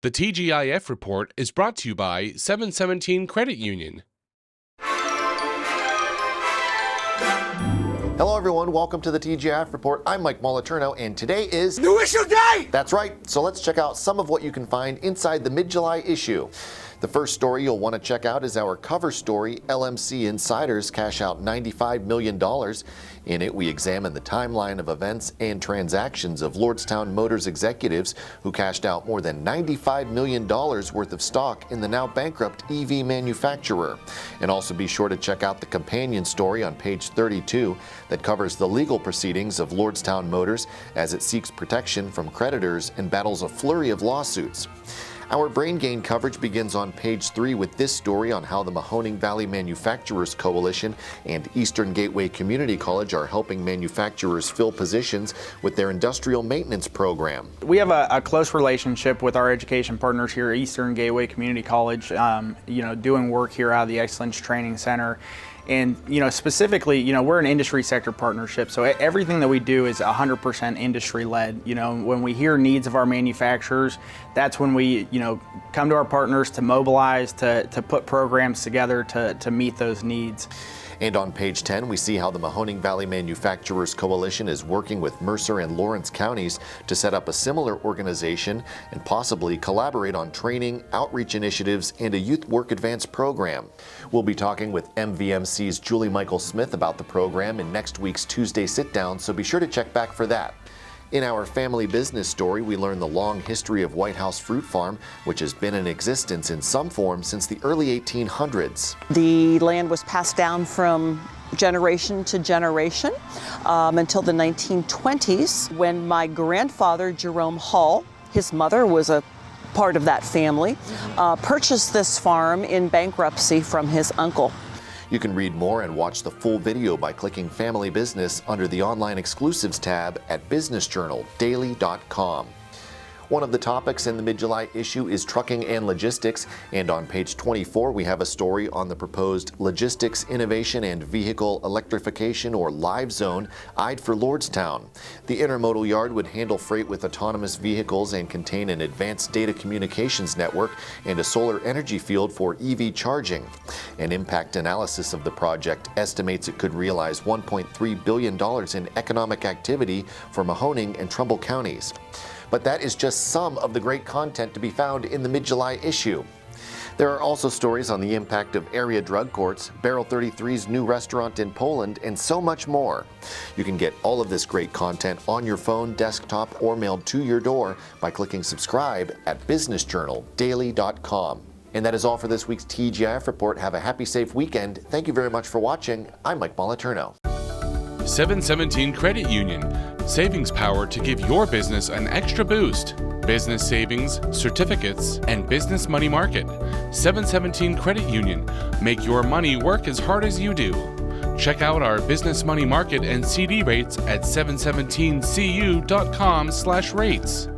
The TGIF Report is brought to you by 717 Credit Union. Hello everyone, welcome to the TGIF Report. I'm Mike Moliterno, and today is New Issue Day! That's right, so let's check out some of what you can find inside the mid-July issue. The first story you'll want to check out is our cover story, LMC Insiders Cash Out $95 Million. In it, we examine the timeline of events and transactions of Lordstown Motors executives who cashed out more than $95 million worth of stock in the now bankrupt EV manufacturer. And also be sure to check out the companion story on page 32 that covers the legal proceedings of Lordstown Motors as it seeks protection from creditors and battles a flurry of lawsuits. Our Brain Gain coverage begins on page 3 with this story on how the Mahoning Valley Manufacturers Coalition and Eastern Gateway Community College are helping manufacturers fill positions with their industrial maintenance program. We have a close relationship with our education partners here at Eastern Gateway Community College, doing work here out of the Excellence Training Center. And, specifically, we're an industry sector partnership, so everything that we do is 100% industry-led. When we hear needs of our manufacturers, that's when we, come to our partners to mobilize, to put programs together to meet those needs. And on page 10, we see how the Mahoning Valley Manufacturers Coalition is working with Mercer and Lawrence counties to set up a similar organization and possibly collaborate on training, outreach initiatives, and a youth work advance program. We'll be talking with MVMC's Julie Michael Smith about the program in next week's Tuesday sit-down, so be sure to check back for that. In our family business story, we learn the long history of White House Fruit Farm, which has been in existence in some form since the early 1800s. The land was passed down from generation to generation until the 1920s, when my grandfather, Jerome Hall, his mother was a part of that family, purchased this farm in bankruptcy from his uncle. You can read more and watch the full video by clicking Family Business under the Online Exclusives tab at businessjournaldaily.com. One of the topics in the mid-July issue is trucking and logistics, and on page 24 we have a story on the proposed Logistics Innovation and Vehicle Electrification, or liaison, eyed for Lordstown. The intermodal yard would handle freight with autonomous vehicles and contain an advanced data communications network and a solar energy field for EV charging. An impact analysis of the project estimates it could realize $1.3 billion in economic activity for Mahoning and Trumbull counties. But that is just some of the great content to be found in the mid-July issue. There are also stories on the impact of area drug courts, Barrel 33's new restaurant in Poland, and so much more. You can get all of this great content on your phone, desktop, or mailed to your door by clicking subscribe at businessjournaldaily.com. And that is all for this week's TGIF Report. Have a happy, safe weekend. Thank you very much for watching. I'm Mike Moliterno. 717 Credit Union. Savings power to give your business an extra boost. Business savings, certificates, and business money market. 717 Credit Union. Make your money work as hard as you do. Check out our business money market and CD rates at 717cu.com/rates.